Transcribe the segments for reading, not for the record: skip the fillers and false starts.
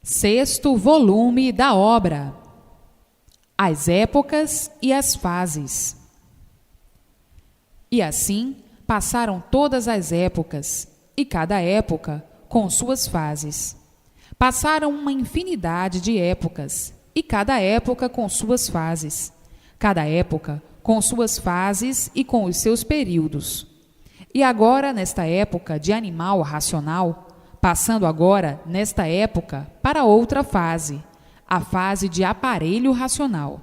Sexto volume da obra: As épocas e as fases. E assim passaram todas as épocas, e cada época com suas fases. Passaram uma infinidade de épocas, e cada época com suas fases. Cada época com suas fases e com os seus períodos. E agora, nesta época de animal racional, passando agora, nesta época, para outra fase, a fase de aparelho racional.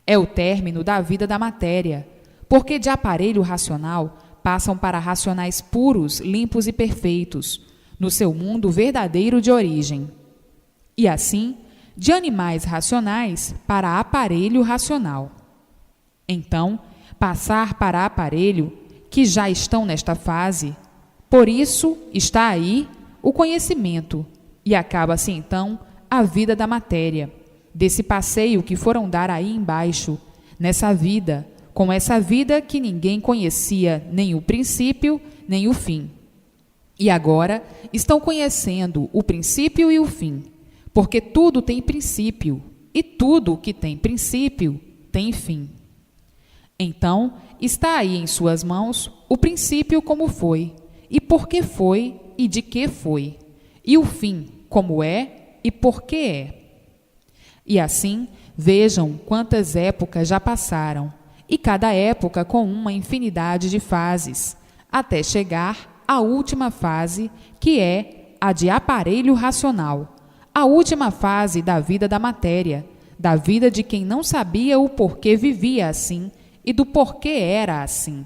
É o término da vida da matéria, porque de aparelho racional passam para racionais puros, limpos e perfeitos, no seu mundo verdadeiro de origem. E assim, de animais racionais para aparelho racional. Então, passar para aparelho, que já estão nesta fase, por isso está aí o conhecimento, e acaba-se então a vida da matéria, desse passeio que foram dar aí embaixo, nessa vida, com essa vida que ninguém conhecia nem o princípio, nem o fim. E agora estão conhecendo o princípio e o fim, porque tudo tem princípio, e tudo que tem princípio tem fim. Então, está aí em suas mãos o princípio como foi, e por que foi, e de que foi, e o fim como é e por que é. E assim, vejam quantas épocas já passaram, e cada época com uma infinidade de fases, até chegar à última fase, que é a de aparelho racional, a última fase da vida da matéria, da vida de quem não sabia o porquê vivia assim e do porquê era assim.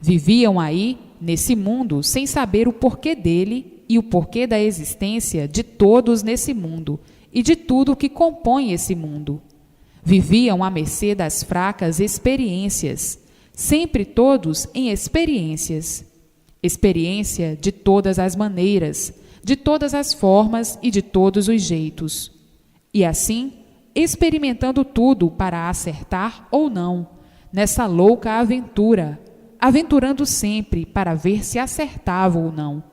Viviam aí, nesse mundo, sem saber o porquê dele e o porquê da existência de todos nesse mundo e de tudo que compõe esse mundo. Viviam à mercê das fracas experiências, sempre todos em experiências. Experiência de todas as maneiras, de todas as formas e de todos os jeitos. E assim, experimentando tudo para acertar ou não, nessa louca aventura, aventurando sempre para ver se acertava ou não,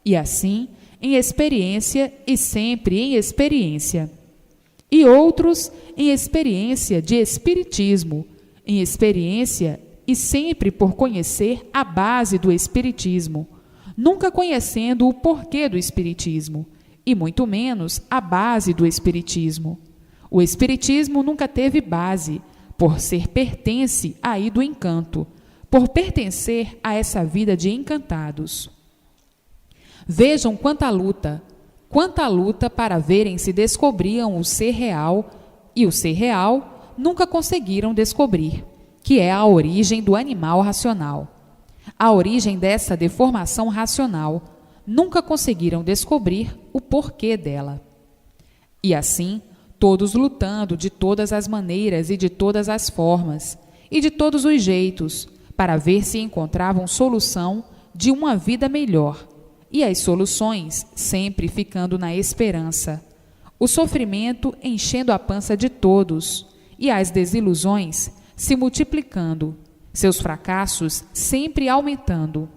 e assim, em experiência e sempre em experiência. E outros em experiência de espiritismo, em experiência e sempre por conhecer a base do espiritismo, nunca conhecendo o porquê do espiritismo, e muito menos a base do espiritismo. O espiritismo nunca teve base, por ser pertence aí do encanto, por pertencer a essa vida de encantados. Vejam quanta luta para verem se descobriam o ser real, e o ser real nunca conseguiram descobrir, que é a origem do animal racional. A origem dessa deformação racional, nunca conseguiram descobrir o porquê dela. E assim, todos lutando de todas as maneiras e de todas as formas, e de todos os jeitos, para ver se encontravam solução de uma vida melhor, e as soluções sempre ficando na esperança, o sofrimento enchendo a pança de todos, e as desilusões se multiplicando, seus fracassos sempre aumentando,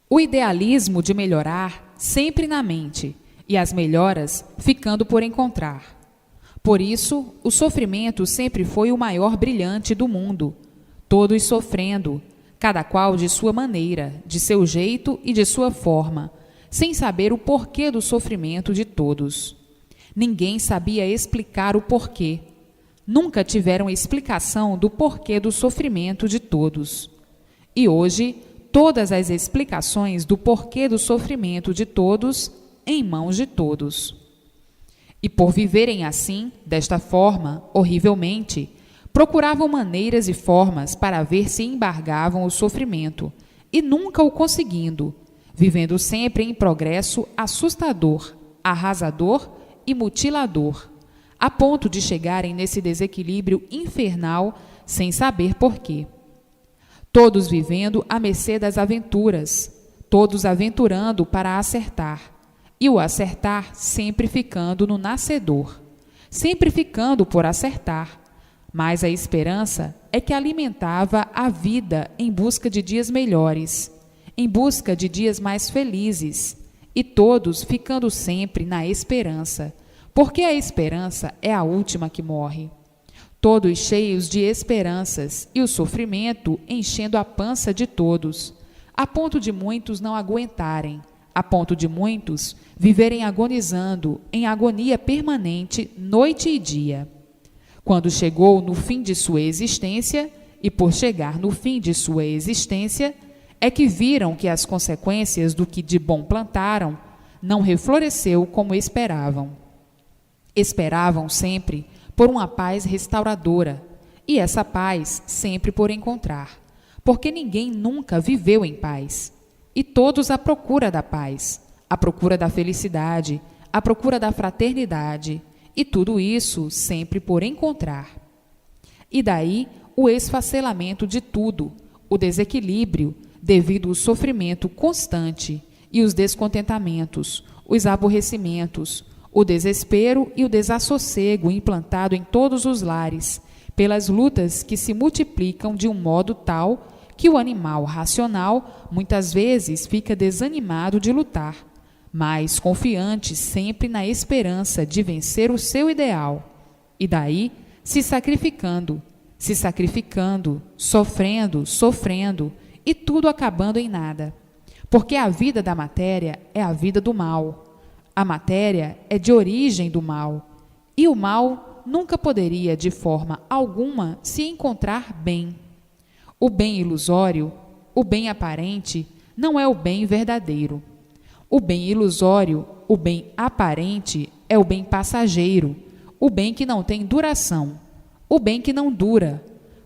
o idealismo de melhorar sempre na mente, e as melhoras ficando por encontrar. Por isso, o sofrimento sempre foi o maior brilhante do mundo, todos sofrendo, cada qual de sua maneira, de seu jeito e de sua forma, sem saber o porquê do sofrimento de todos. Ninguém sabia explicar o porquê. Nunca tiveram explicação do porquê do sofrimento de todos. E hoje, todas as explicações do porquê do sofrimento de todos em mãos de todos. E por viverem assim, desta forma, horrivelmente, procuravam maneiras e formas para ver se embargavam o sofrimento, e nunca o conseguindo, vivendo sempre em progresso assustador, arrasador e mutilador, a ponto de chegarem nesse desequilíbrio infernal sem saber porquê. Todos vivendo à mercê das aventuras, todos aventurando para acertar, e o acertar sempre ficando no nascedor, sempre ficando por acertar, mas a esperança é que alimentava a vida em busca de dias melhores, em busca de dias mais felizes, e todos ficando sempre na esperança, porque a esperança é a última que morre. Todos cheios de esperanças, e o sofrimento enchendo a pança de todos, a ponto de muitos não aguentarem, a ponto de muitos viverem agonizando em agonia permanente noite e dia. Quando chegou no fim de sua existência, e por chegar no fim de sua existência, é que viram que as consequências do que de bom plantaram não refloresceu como esperavam. Esperavam sempre por uma paz restauradora, e essa paz sempre por encontrar, porque ninguém nunca viveu em paz, e todos à procura da paz, à procura da felicidade, à procura da fraternidade, e tudo isso sempre por encontrar. E daí o esfacelamento de tudo, o desequilíbrio devido ao sofrimento constante e os descontentamentos, os aborrecimentos, o desespero e o desassossego implantado em todos os lares, pelas lutas que se multiplicam de um modo tal que o animal racional muitas vezes fica desanimado de lutar, mas confiante sempre na esperança de vencer o seu ideal, e daí se sacrificando, sofrendo, e tudo acabando em nada. Porque a vida da matéria é a vida do mal. A matéria é de origem do mal, e o mal nunca poderia, de forma alguma, se encontrar bem. O bem ilusório, o bem aparente, não é o bem verdadeiro. O bem ilusório, o bem aparente, é o bem passageiro, o bem que não tem duração, o bem que não dura,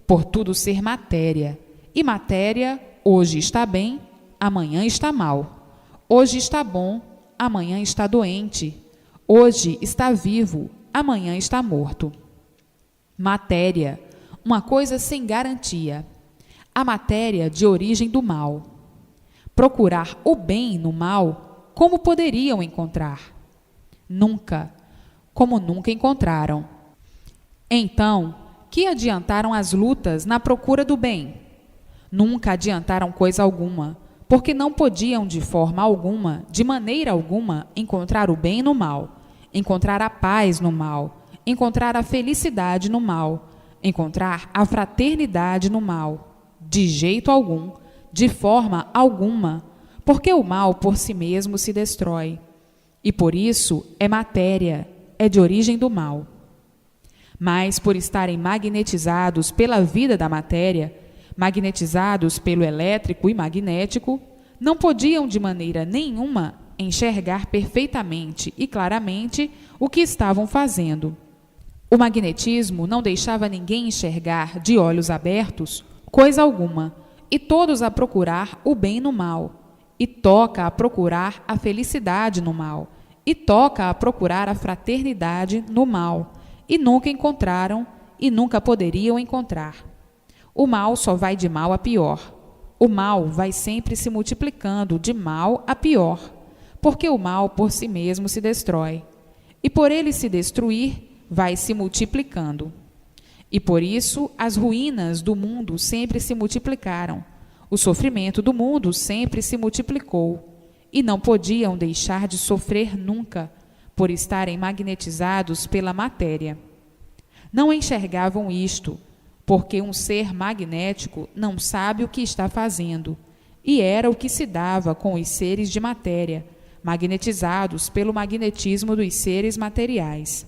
por tudo ser matéria. E matéria, hoje está bem, amanhã está mal. Hoje está bom, amanhã está doente. Hoje está vivo, amanhã está morto. Matéria, uma coisa sem garantia. A matéria de origem do mal. Procurar o bem no mal, como poderiam encontrar? Nunca, como nunca encontraram. Então, que adiantaram as lutas na procura do bem? Nunca adiantaram coisa alguma, porque não podiam de forma alguma, de maneira alguma, encontrar o bem no mal, encontrar a paz no mal, encontrar a felicidade no mal, encontrar a fraternidade no mal. De jeito algum, de forma alguma, porque o mal por si mesmo se destrói. E por isso é matéria, é de origem do mal. Mas por estarem magnetizados pela vida da matéria, magnetizados pelo elétrico e magnético, não podiam de maneira nenhuma enxergar perfeitamente e claramente o que estavam fazendo. O magnetismo não deixava ninguém enxergar de olhos abertos coisa alguma, e todos a procurar o bem no mal, e toca a procurar a felicidade no mal, e toca a procurar a fraternidade no mal, e nunca encontraram e nunca poderiam encontrar. O mal só vai de mal a pior. O mal vai sempre se multiplicando de mal a pior, porque o mal por si mesmo se destrói, e por ele se destruir, vai se multiplicando. E por isso as ruínas do mundo sempre se multiplicaram, o sofrimento do mundo sempre se multiplicou, e não podiam deixar de sofrer nunca, por estarem magnetizados pela matéria. Não enxergavam isto, porque um ser magnético não sabe o que está fazendo, e era o que se dava com os seres de matéria, magnetizados pelo magnetismo dos seres materiais.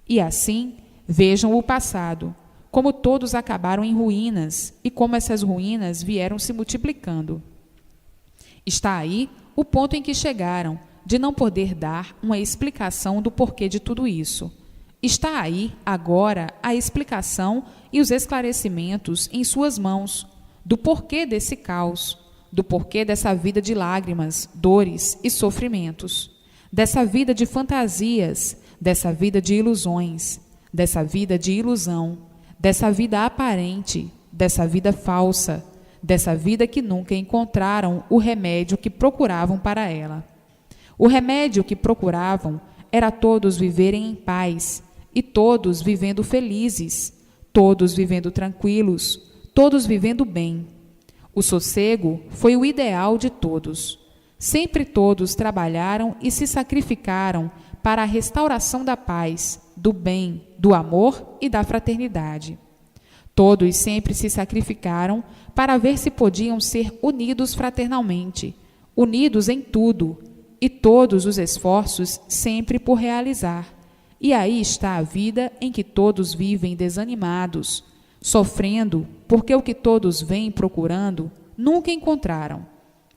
E assim, vejam o passado, como todos acabaram em ruínas e como essas ruínas vieram se multiplicando. Está aí o ponto em que chegaram, de não poder dar uma explicação do porquê de tudo isso. Está aí, agora, a explicação e os esclarecimentos em suas mãos, do porquê desse caos, do porquê dessa vida de lágrimas, dores e sofrimentos, dessa vida de fantasias, dessa vida de ilusões, dessa vida de ilusão, dessa vida aparente, dessa vida falsa, dessa vida que nunca encontraram o remédio que procuravam para ela. O remédio que procuravam era todos viverem em paz, e todos vivendo felizes, todos vivendo tranquilos, todos vivendo bem. O sossego foi o ideal de todos. Sempre todos trabalharam e se sacrificaram para a restauração da paz, do bem, do amor e da fraternidade. Todos sempre se sacrificaram para ver se podiam ser unidos fraternalmente, unidos em tudo, e todos os esforços sempre por realizar. E aí está a vida em que todos vivem desanimados, sofrendo, porque o que todos vêm procurando nunca encontraram: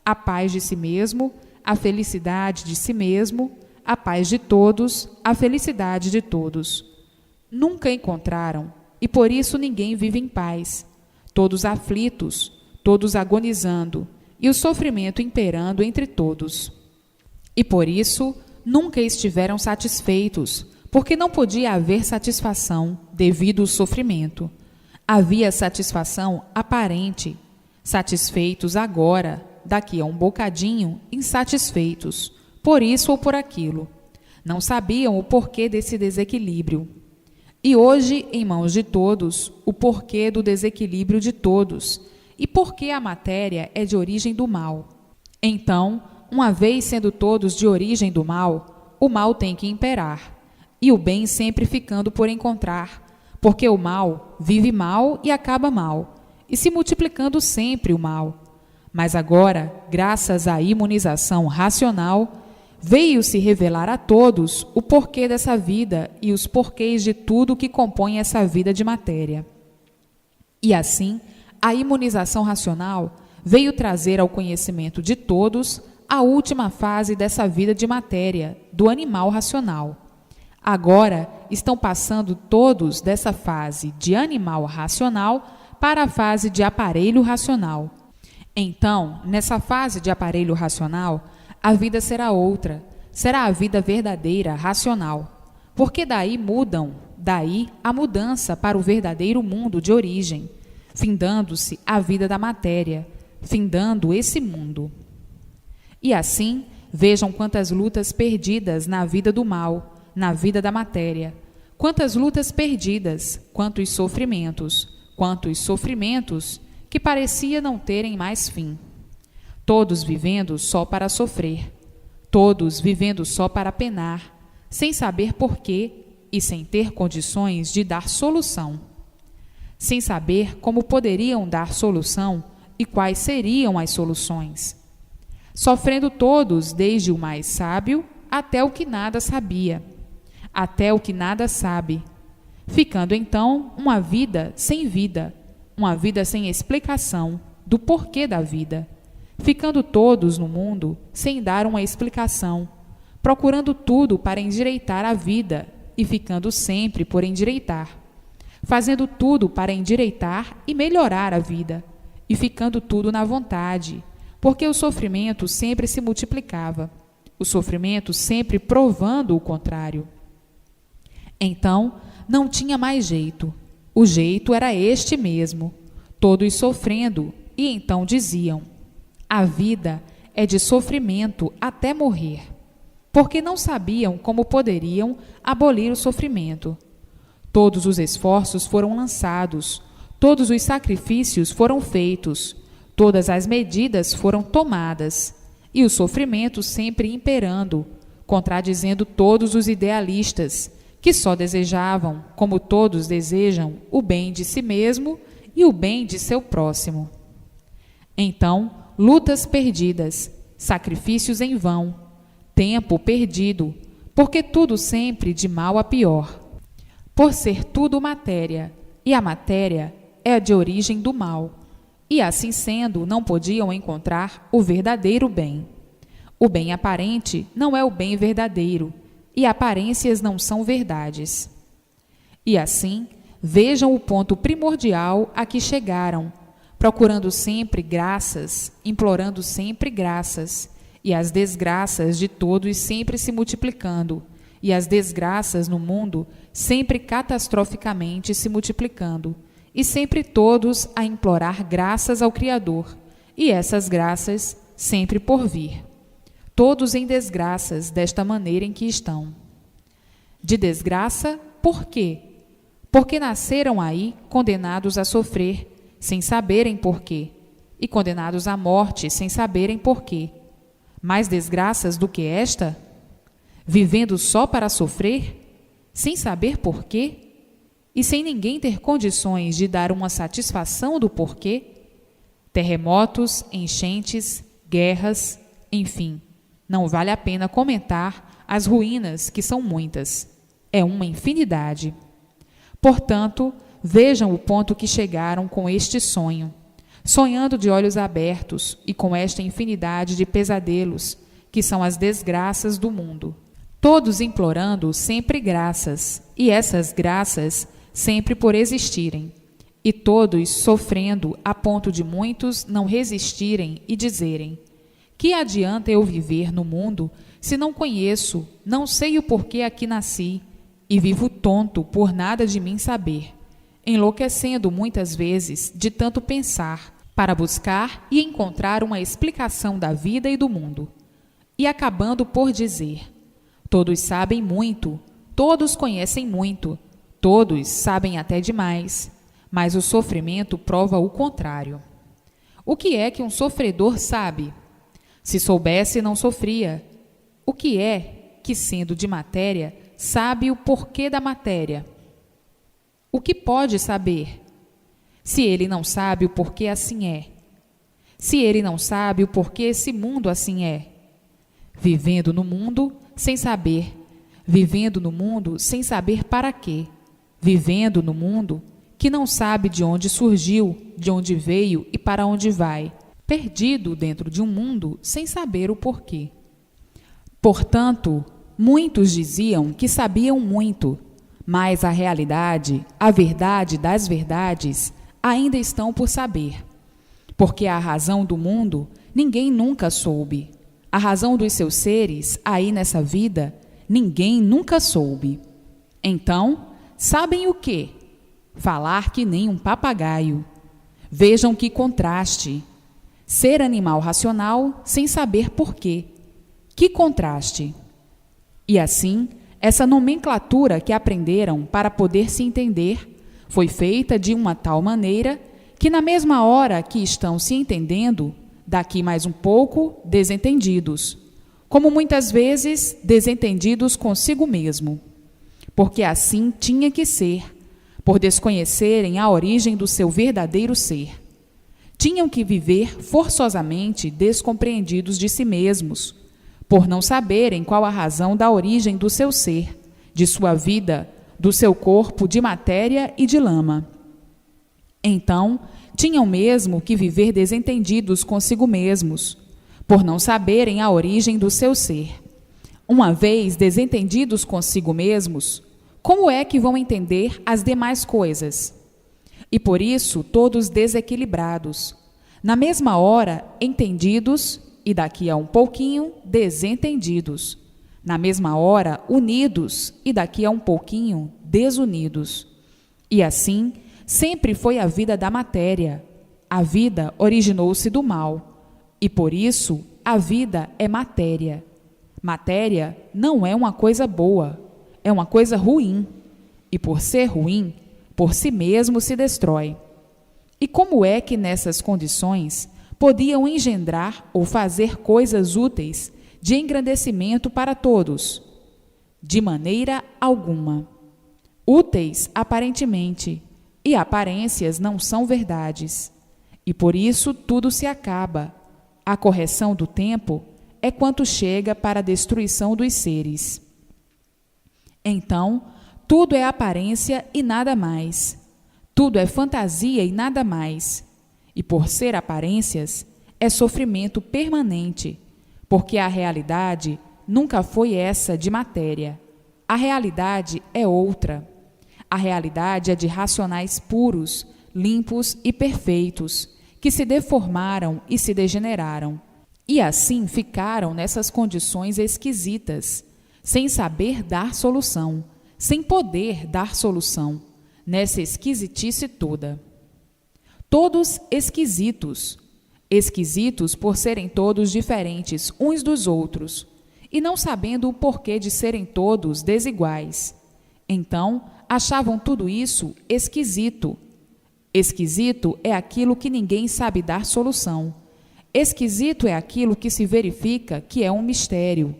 a paz de si mesmo, a felicidade de si mesmo, a paz de todos, a felicidade de todos. Nunca encontraram, e por isso ninguém vive em paz. Todos aflitos, todos agonizando, e o sofrimento imperando entre todos. E por isso nunca estiveram satisfeitos, porque não podia haver satisfação devido ao sofrimento. Havia satisfação aparente, satisfeitos agora, daqui a um bocadinho, insatisfeitos, por isso ou por aquilo. Não sabiam o porquê desse desequilíbrio. E hoje, em mãos de todos, o porquê do desequilíbrio de todos, e porquê a matéria é de origem do mal. Então, uma vez sendo todos de origem do mal, o mal tem que imperar, e o bem sempre ficando por encontrar, porque o mal vive mal e acaba mal, e se multiplicando sempre o mal. Mas agora, graças à imunização racional, veio-se revelar a todos o porquê dessa vida e os porquês de tudo que compõe essa vida de matéria. E assim, a imunização racional veio trazer ao conhecimento de todos a última fase dessa vida de matéria, do animal racional. Agora estão passando todos dessa fase de animal racional para a fase de aparelho racional. Então, nessa fase de aparelho racional, a vida será outra, será a vida verdadeira, racional. Porque daí a mudança para o verdadeiro mundo de origem, findando-se a vida da matéria, findando esse mundo. E assim, vejam quantas lutas perdidas na vida do mal, na vida da matéria. Quantas lutas perdidas, quantos sofrimentos que parecia não terem mais fim. Todos vivendo só para sofrer, todos vivendo só para penar, sem saber porquê e sem ter condições de dar solução. Sem saber como poderiam dar solução e quais seriam as soluções. Sofrendo todos, desde o mais sábio até o que nada sabia, até o que nada sabe, ficando então uma vida, uma vida sem explicação do porquê da vida, ficando todos no mundo sem dar uma explicação, procurando tudo para endireitar a vida e ficando sempre por endireitar, fazendo tudo para endireitar e melhorar a vida, e ficando tudo na vontade, porque o sofrimento sempre se multiplicava, o sofrimento sempre provando o contrário. Então, não tinha mais jeito, o jeito era este mesmo, todos sofrendo, e então diziam: a vida é de sofrimento até morrer, porque não sabiam como poderiam abolir o sofrimento. Todos os esforços foram lançados, todos os sacrifícios foram feitos, todas as medidas foram tomadas, e o sofrimento sempre imperando, contradizendo todos os idealistas, que só desejavam, como todos desejam, o bem de si mesmo e o bem de seu próximo. Então, lutas perdidas, sacrifícios em vão, tempo perdido, porque tudo sempre de mal a pior. Por ser tudo matéria, e a matéria é de origem do mal, e assim sendo, não podiam encontrar o verdadeiro bem. O bem aparente não é o bem verdadeiro, e aparências não são verdades. E assim, vejam o ponto primordial a que chegaram, procurando sempre graças, implorando sempre graças, e as desgraças de todos sempre se multiplicando, e as desgraças no mundo sempre catastroficamente se multiplicando, e sempre todos a implorar graças ao Criador, e essas graças sempre por vir. Todos em desgraças desta maneira em que estão. De desgraça, por quê? Porque nasceram aí condenados a sofrer, sem saberem por quê, e condenados à morte sem saberem por quê. Mais desgraças do que esta? vivendo só para sofrer, sem saber porquê, e sem ninguém ter condições de dar uma satisfação do porquê? Terremotos, enchentes, guerras, enfim, não vale a pena comentar as ruínas, que são muitas. É uma infinidade. Portanto, vejam o ponto que chegaram com este sonho, sonhando de olhos abertos e com esta infinidade de pesadelos, que são as desgraças do mundo. Todos implorando sempre graças, e essas graças sempre por existirem, e todos sofrendo a ponto de muitos não resistirem e dizerem: que adianta eu viver no mundo se não conheço, não sei o porquê aqui nasci, e vivo tonto por nada de mim saber, enlouquecendo muitas vezes de tanto pensar, para buscar e encontrar uma explicação da vida e do mundo, e acabando por dizer: todos sabem muito, todos conhecem muito, todos sabem até demais, mas o sofrimento prova o contrário. O que é que um sofredor sabe? Se soubesse, não sofria. O que é que, sendo de matéria, sabe o porquê da matéria? O que pode saber? Se ele não sabe o porquê assim é. Se ele não sabe o porquê esse mundo assim é. Vivendo no mundo sem saber. Vivendo no mundo sem saber para quê. Vivendo no mundo que não sabe de onde surgiu, de onde veio e para onde vai. Perdido dentro de um mundo sem saber o porquê. Portanto, muitos diziam que sabiam muito, mas a realidade, a verdade das verdades, ainda estão por saber. Porque a razão do mundo ninguém nunca soube. A razão dos seus seres, aí nessa vida, ninguém nunca soube. Então, sabem o quê? Falar que nem um papagaio. Vejam que contraste. Ser animal racional sem saber porquê. Que contraste! E assim, essa nomenclatura que aprenderam para poder se entender foi feita de uma tal maneira que, na mesma hora que estão se entendendo, daqui mais um pouco, desentendidos, como muitas vezes desentendidos consigo mesmo. Porque assim tinha que ser, por desconhecerem a origem do seu verdadeiro ser. Tinham que viver forçosamente descompreendidos de si mesmos, por não saberem qual a razão da origem do seu ser, de sua vida, do seu corpo de matéria e de lama. Então, tinham mesmo que viver desentendidos consigo mesmos, por não saberem a origem do seu ser. Uma vez desentendidos consigo mesmos, como é que vão entender as demais coisas? E por isso todos desequilibrados, na mesma hora entendidos e daqui a um pouquinho desentendidos, na mesma hora unidos e daqui a um pouquinho desunidos. E assim sempre foi a vida da matéria. A vida originou-se do mal, e por isso a vida é matéria. Matéria não é uma coisa boa, é uma coisa ruim, e por ser ruim, por si mesmo se destrói. E como é que nessas condições podiam engendrar ou fazer coisas úteis de engrandecimento para todos? De maneira alguma. Úteis aparentemente, e aparências não são verdades. E por isso tudo se acaba. A correção do tempo é quanto chega para a destruição dos seres. Então, tudo é aparência e nada mais. Tudo é fantasia e nada mais. E por ser aparências, é sofrimento permanente, porque a realidade nunca foi essa de matéria. A realidade é outra. A realidade é de racionais puros, limpos e perfeitos, que se deformaram e se degeneraram. E assim ficaram nessas condições esquisitas, sem saber dar solução, sem poder dar solução, nessa esquisitice toda. Todos esquisitos, esquisitos por serem todos diferentes uns dos outros, e não sabendo o porquê de serem todos desiguais. Então, achavam tudo isso esquisito. Esquisito é aquilo que ninguém sabe dar solução. Esquisito é aquilo que se verifica que é um mistério.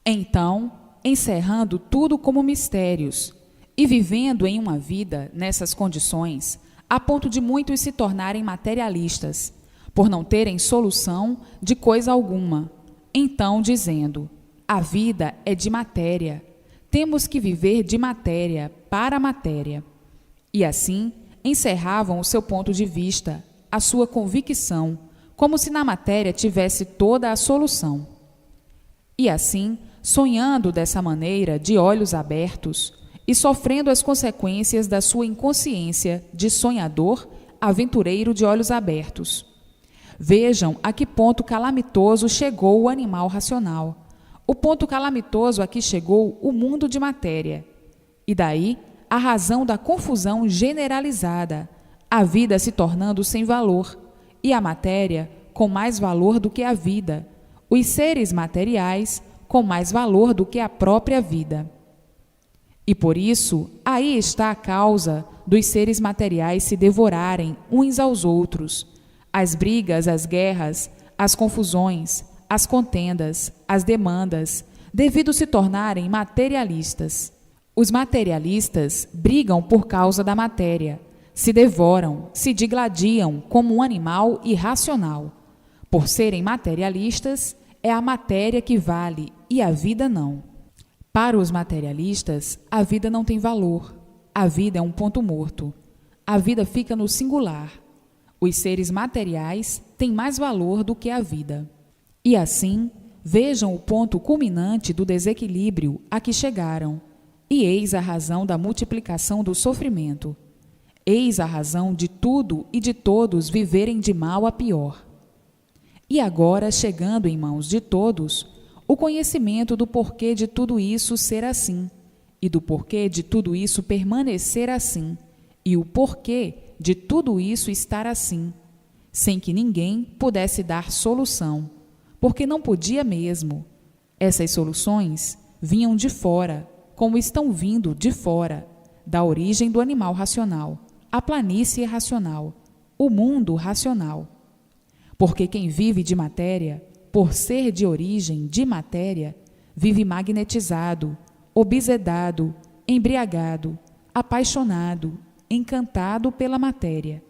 Então, encerrando tudo como mistérios e vivendo em uma vida nessas condições, a ponto de muitos se tornarem materialistas, por não terem solução de coisa alguma. Então, dizendo: a vida é de matéria, temos que viver de matéria para a matéria. E assim encerravam o seu ponto de vista, a sua convicção, como se na matéria tivesse toda a solução. E assim, sonhando dessa maneira, de olhos abertos, e sofrendo as consequências da sua inconsciência de sonhador, aventureiro de olhos abertos. Vejam a que ponto calamitoso chegou o animal racional, o ponto calamitoso a que chegou o mundo de matéria. E daí a razão da confusão generalizada, a vida se tornando sem valor, e a matéria com mais valor do que a vida, os seres materiais com mais valor do que a própria vida. E por isso, aí está a causa dos seres materiais se devorarem uns aos outros, as brigas, as guerras, as confusões, as contendas, as demandas, devido se tornarem materialistas. Os materialistas brigam por causa da matéria, se devoram, se digladiam como um animal irracional. Por serem materialistas, é a matéria que vale e a vida não. Para os materialistas, a vida não tem valor. A vida é um ponto morto. A vida fica no singular. Os seres materiais têm mais valor do que a vida. E assim, vejam o ponto culminante do desequilíbrio a que chegaram. E eis a razão da multiplicação do sofrimento. Eis a razão de tudo e de todos viverem de mal a pior. E agora, chegando em mãos de todos, o conhecimento do porquê de tudo isso ser assim, e do porquê de tudo isso permanecer assim, e o porquê de tudo isso estar assim, sem que ninguém pudesse dar solução, porque não podia mesmo. Essas soluções vinham de fora, como estão vindo de fora, da origem do animal racional, a planície racional, o mundo racional. Porque quem vive de matéria, por ser de origem de matéria, vive magnetizado, obsedado, embriagado, apaixonado, encantado pela matéria,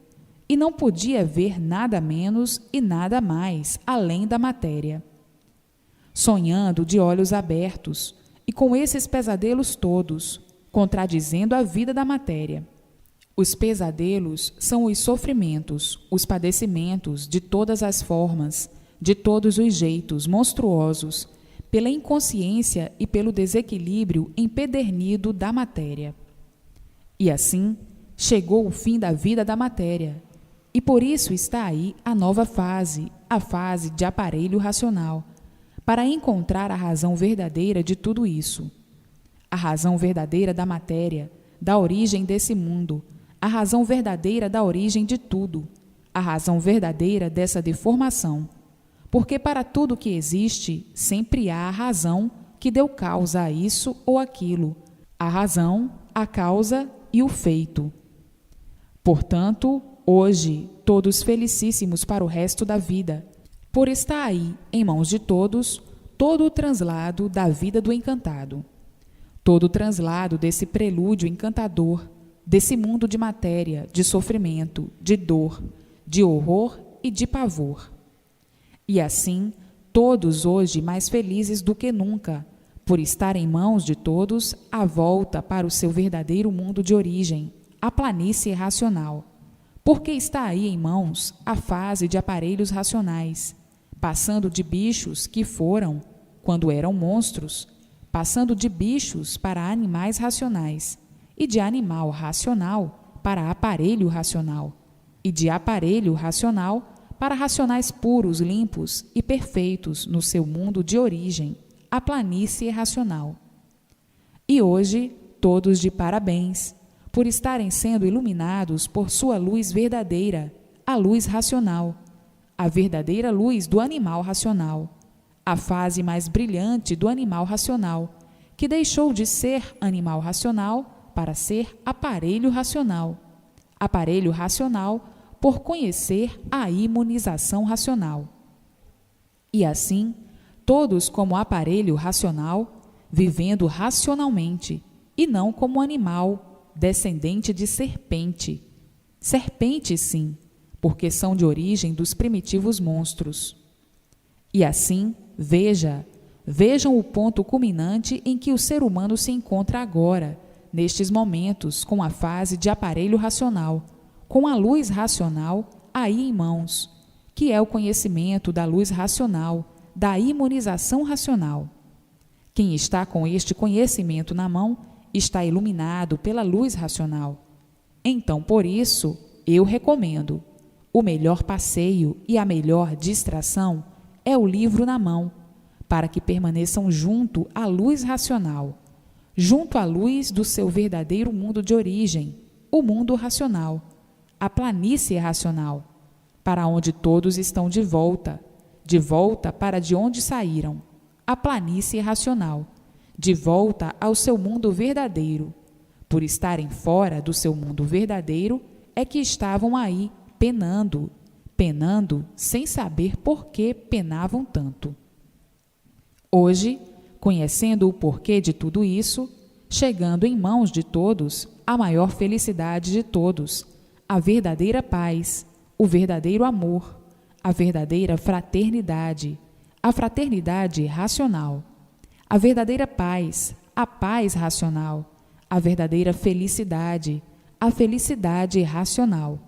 e não podia ver nada menos e nada mais além da matéria. Sonhando de olhos abertos, e com esses pesadelos todos, contradizendo a vida da matéria. Os pesadelos são os sofrimentos, os padecimentos de todas as formas, de todos os jeitos monstruosos, pela inconsciência e pelo desequilíbrio empedernido da matéria. E assim, chegou o fim da vida da matéria, e por isso está aí a nova fase, a fase de aparelho racional, para encontrar a razão verdadeira de tudo isso. A razão verdadeira da matéria, da origem desse mundo, a razão verdadeira da origem de tudo, a razão verdadeira dessa deformação. Porque para tudo que existe, sempre há a razão que deu causa a isso ou aquilo, a razão, a causa e o feito. Portanto, hoje, todos felicíssimos para o resto da vida, por estar aí, em mãos de todos, todo o translado da vida do encantado. Todo o translado desse prelúdio encantador, desse mundo de matéria, de sofrimento, de dor, de horror e de pavor. E assim, todos hoje mais felizes do que nunca, por estar em mãos de todos a volta para o seu verdadeiro mundo de origem, a planície racional. Porque está aí em mãos a fase de aparelhos racionais, passando de bichos que foram, quando eram monstros, passando de bichos para animais racionais, e de animal racional para aparelho racional, e de aparelho racional para racionais puros, limpos e perfeitos no seu mundo de origem, a planície racional. E hoje, todos de parabéns, por estarem sendo iluminados por sua luz verdadeira, a luz racional, a verdadeira luz do animal racional, a fase mais brilhante do animal racional, que deixou de ser animal racional para ser aparelho racional por conhecer a imunização racional. E assim, todos como aparelho racional, vivendo racionalmente, e não como animal, descendente de serpente. Serpente, sim, porque são de origem dos primitivos monstros. E assim, vejam o ponto culminante em que o ser humano se encontra agora, nestes momentos, com a fase de aparelho racional, com a luz racional aí em mãos, que é o conhecimento da luz racional, da imunização racional. Quem está com este conhecimento na mão está iluminado pela luz racional. Então, por isso, eu recomendo: o melhor passeio e a melhor distração é o livro na mão, para que permaneçam junto à luz racional, junto à luz do seu verdadeiro mundo de origem, o mundo racional, a planície racional, para onde todos estão de volta para de onde saíram, a planície racional, de volta ao seu mundo verdadeiro. Por estarem fora do seu mundo verdadeiro, é que estavam aí penando sem saber por que penavam tanto. Hoje, conhecendo o porquê de tudo isso, chegando em mãos de todos a maior felicidade de todos, a verdadeira paz, o verdadeiro amor, a verdadeira fraternidade, a fraternidade racional, a verdadeira paz, a paz racional, a verdadeira felicidade, a felicidade racional.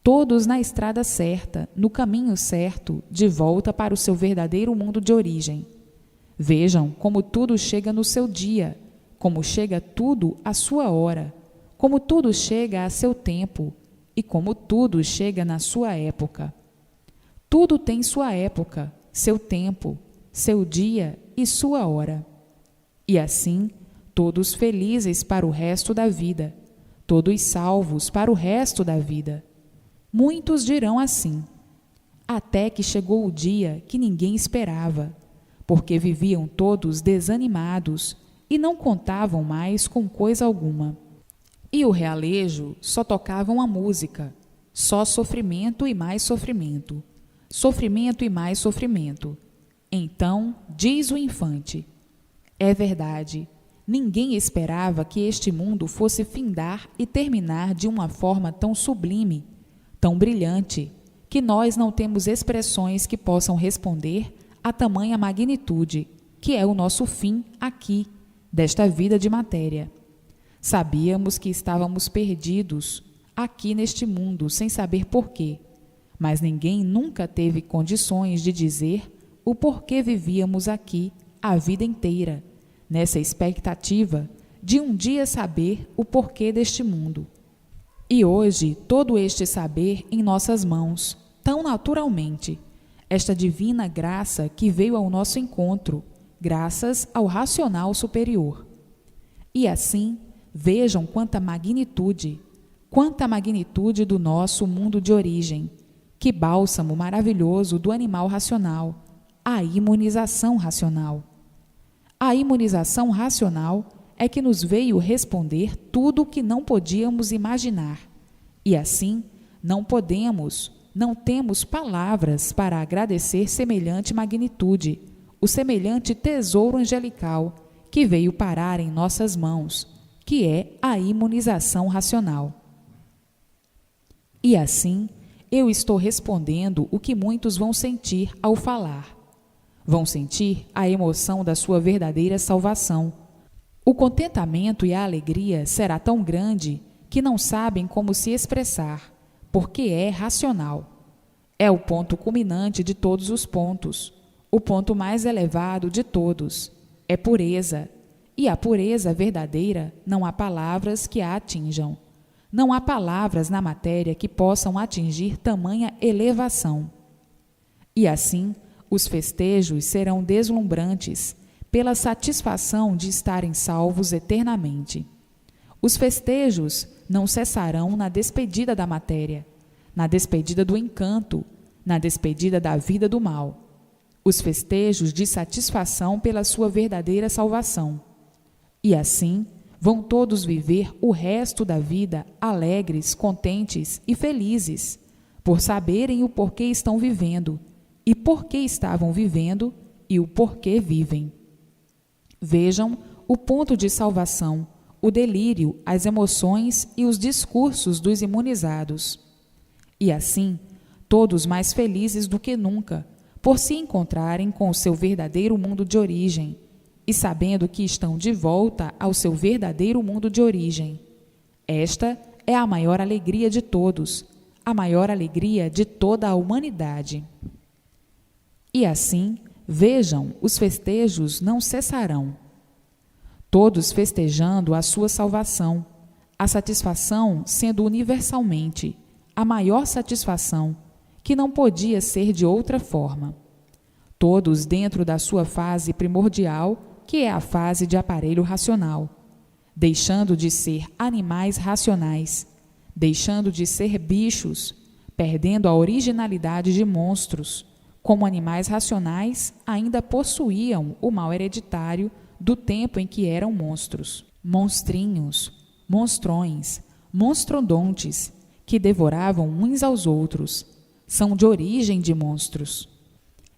Todos na estrada certa, no caminho certo, de volta para o seu verdadeiro mundo de origem. Vejam como tudo chega no seu dia, como chega tudo à sua hora, como tudo chega a seu tempo e como tudo chega na sua época. Tudo tem sua época, seu tempo, seu dia e sua hora. E assim, todos felizes para o resto da vida, todos salvos para o resto da vida. Muitos dirão assim: até que chegou o dia que ninguém esperava, porque viviam todos desanimados e não contavam mais com coisa alguma. E o realejo só tocavam a música, só sofrimento e mais sofrimento, sofrimento e mais sofrimento. Então, diz o infante: é verdade, ninguém esperava que este mundo fosse findar e terminar de uma forma tão sublime, tão brilhante, que nós não temos expressões que possam responder a tamanha magnitude, que é o nosso fim aqui, desta vida de matéria. Sabíamos que estávamos perdidos aqui neste mundo sem saber porquê, mas ninguém nunca teve condições de dizer o porquê vivíamos aqui a vida inteira, nessa expectativa de um dia saber o porquê deste mundo. E hoje, todo este saber em nossas mãos, tão naturalmente, esta divina graça que veio ao nosso encontro, graças ao racional superior. E assim, vejam quanta magnitude do nosso mundo de origem, que bálsamo maravilhoso do animal racional, a imunização racional. A imunização racional é que nos veio responder tudo o que não podíamos imaginar. E assim, não temos palavras para agradecer semelhante magnitude, o semelhante tesouro angelical que veio parar em nossas mãos, que é a imunização racional. E assim, eu estou respondendo o que muitos vão sentir ao falar. Vão sentir a emoção da sua verdadeira salvação. O contentamento e a alegria será tão grande que não sabem como se expressar, porque é racional. É o ponto culminante de todos os pontos, o ponto mais elevado de todos. É pureza, e a pureza verdadeira não há palavras que a atinjam. Não há palavras na matéria que possam atingir tamanha elevação. E assim, os festejos serão deslumbrantes, pela satisfação de estarem salvos eternamente. Os festejos não cessarão na despedida da matéria, na despedida do encanto, na despedida da vida do mal. Os festejos de satisfação pela sua verdadeira salvação. E assim, vão todos viver o resto da vida alegres, contentes e felizes, por saberem o porquê estão vivendo, e por que estavam vivendo, e o porquê vivem. Vejam o ponto de salvação, o delírio, as emoções e os discursos dos imunizados. E assim, todos mais felizes do que nunca, por se encontrarem com o seu verdadeiro mundo de origem e sabendo que estão de volta ao seu verdadeiro mundo de origem. Esta é a maior alegria de todos, a maior alegria de toda a humanidade. E assim, vejam, os festejos não cessarão. Todos festejando a sua salvação, a satisfação sendo universalmente a maior satisfação, que não podia ser de outra forma. Todos dentro da sua fase primordial, que é a fase de aparelho racional, deixando de ser animais racionais, deixando de ser bichos, perdendo a originalidade de monstros, como animais racionais ainda possuíam o mal hereditário do tempo em que eram monstros, monstrinhos, monstrões, monstrodontes, que devoravam uns aos outros, são de origem de monstros.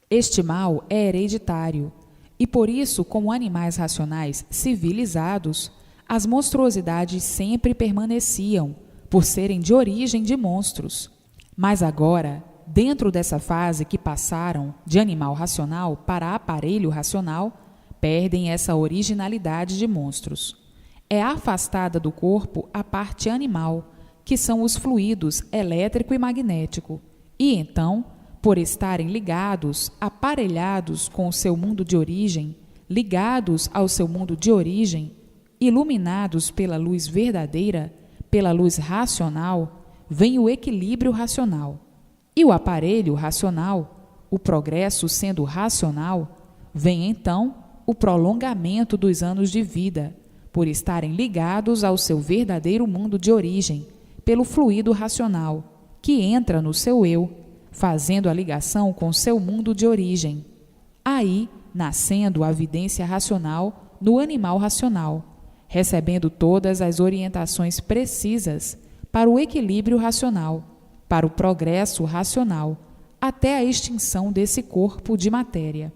Este mal é hereditário, e por isso, como animais racionais civilizados, as monstruosidades sempre permaneciam, por serem de origem de monstros. Mas agora, dentro dessa fase que passaram de animal racional para aparelho racional, perdem essa originalidade de monstros. É afastada do corpo a parte animal, que são os fluidos elétrico e magnético, e então, por estarem ligados, aparelhados com o seu mundo de origem, ligados ao seu mundo de origem, iluminados pela luz verdadeira, pela luz racional, vem o equilíbrio racional. E o aparelho racional, o progresso sendo racional, vem então o prolongamento dos anos de vida, por estarem ligados ao seu verdadeiro mundo de origem, pelo fluido racional, que entra no seu eu, fazendo a ligação com seu mundo de origem. Aí, nascendo a vidência racional no animal racional, recebendo todas as orientações precisas para o equilíbrio racional, para o progresso racional, até a extinção desse corpo de matéria.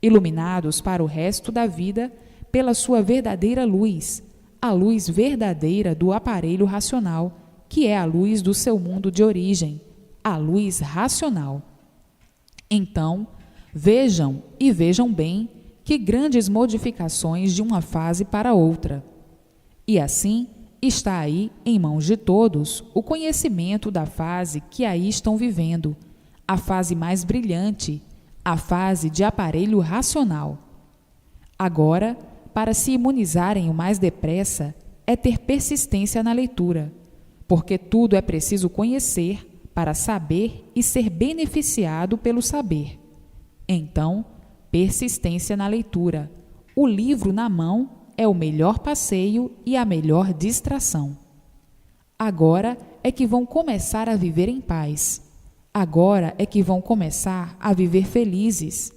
Iluminados para o resto da vida pela sua verdadeira luz, a luz verdadeira do aparelho racional, que é a luz do seu mundo de origem, a luz racional. Então, vejam e vejam bem que grandes modificações de uma fase para outra. E assim, está aí, em mãos de todos, o conhecimento da fase que aí estão vivendo, a fase mais brilhante, a fase de aparelho racional. Agora, para se imunizarem o mais depressa, é ter persistência na leitura, porque tudo é preciso conhecer para saber e ser beneficiado pelo saber. Então, persistência na leitura. O livro na mão é o melhor passeio e a melhor distração. Agora é que vão começar a viver em paz. Agora é que vão começar a viver felizes.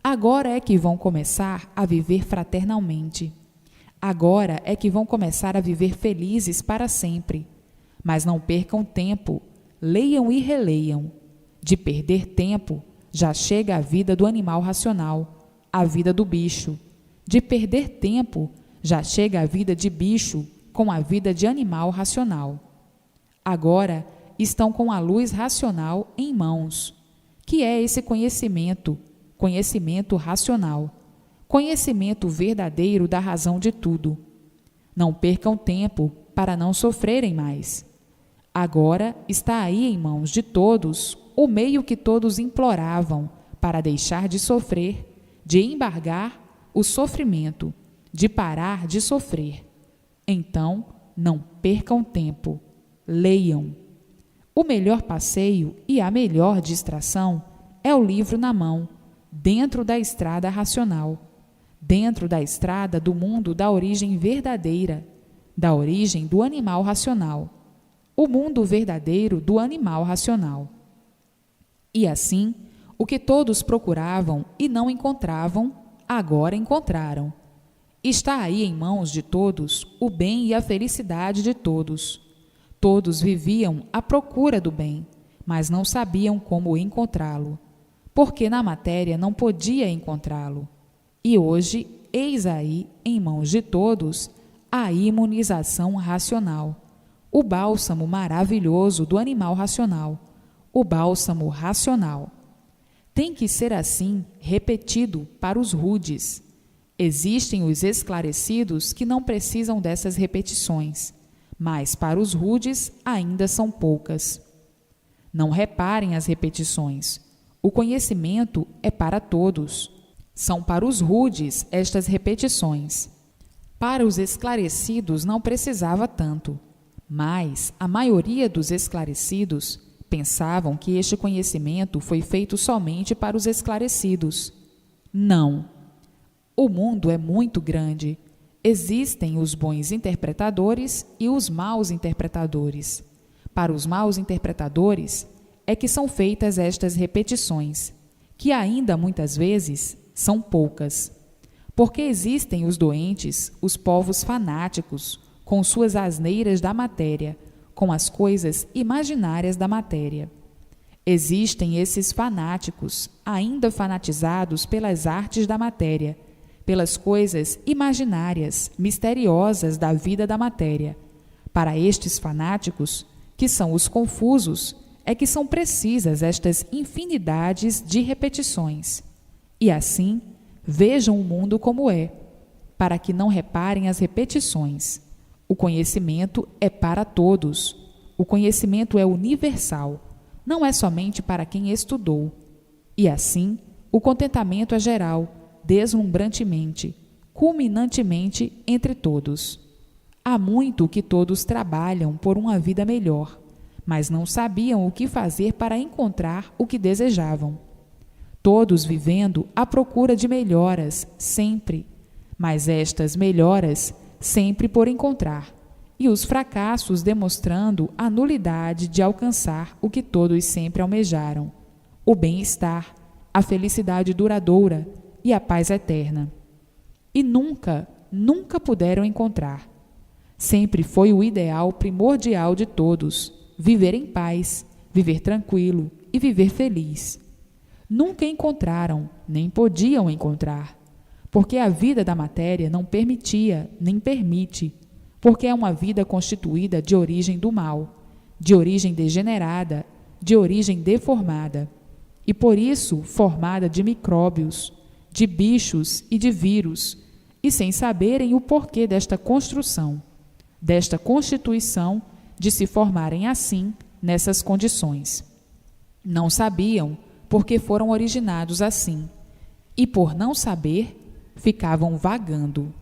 Agora é que vão começar a viver fraternalmente. Agora é que vão começar a viver felizes para sempre. Mas não percam tempo, leiam e releiam. De perder tempo, já chega a vida do animal racional, a vida do bicho. De perder tempo, já chega a vida de bicho com a vida de animal racional. Agora estão com a luz racional em mãos, que é esse conhecimento, conhecimento racional, conhecimento verdadeiro da razão de tudo. Não percam tempo para não sofrerem mais. Agora está aí em mãos de todos o meio que todos imploravam para deixar de sofrer, de embargar o sofrimento, de parar de sofrer. Então, não percam tempo, leiam. O melhor passeio e a melhor distração é o livro na mão, dentro da estrada racional, dentro da estrada do mundo da origem verdadeira, da origem do animal racional, o mundo verdadeiro do animal racional. E assim, o que todos procuravam e não encontravam, agora encontraram. Está aí em mãos de todos o bem e a felicidade de todos. Todos viviam à procura do bem, mas não sabiam como encontrá-lo. porque na matéria não podia encontrá-lo. E hoje, eis aí, em mãos de todos, a imunização racional, o bálsamo maravilhoso do animal racional, o bálsamo racional. Tem que ser assim, repetido, para os rudes. Existem os esclarecidos que não precisam dessas repetições, mas para os rudes ainda são poucas. Não reparem as repetições. O conhecimento é para todos. São para os rudes estas repetições. Para os esclarecidos não precisava tanto, mas a maioria dos esclarecidos pensavam que este conhecimento foi feito somente para os esclarecidos. Não. O mundo é muito grande. Existem os bons interpretadores e os maus interpretadores. Para os maus interpretadores é que são feitas estas repetições, que ainda muitas vezes são poucas. Porque existem os doentes, os povos fanáticos, com suas asneiras da matéria, com as coisas imaginárias da matéria. Existem esses fanáticos, ainda fanatizados pelas artes da matéria, pelas coisas imaginárias, misteriosas da vida da matéria. Para estes fanáticos, que são os confusos, é que são precisas estas infinidades de repetições. E assim, vejam o mundo como é, para que não reparem as repetições. O conhecimento é para todos. O conhecimento é universal, não é somente para quem estudou. E assim, o contentamento é geral, deslumbrantemente, culminantemente entre todos. Há muito que todos trabalham por uma vida melhor, mas não sabiam o que fazer para encontrar o que desejavam. Todos vivendo à procura de melhoras, sempre, mas estas melhoras sempre por encontrar, e os fracassos demonstrando a nulidade de alcançar o que todos sempre almejaram: o bem-estar, a felicidade duradoura e a paz eterna. E nunca puderam encontrar. Sempre foi o ideal primordial de todos: viver em paz, viver tranquilo e viver feliz. Nunca encontraram, nem podiam encontrar, porque a vida da matéria não permitia, nem permite, porque é uma vida constituída de origem do mal, de origem degenerada, de origem deformada, e por isso formada de micróbios, de bichos e de vírus, e sem saberem o porquê desta construção, desta constituição, de se formarem assim, nessas condições. Não sabiam, porque foram originados assim, e por não saber, ficavam vagando.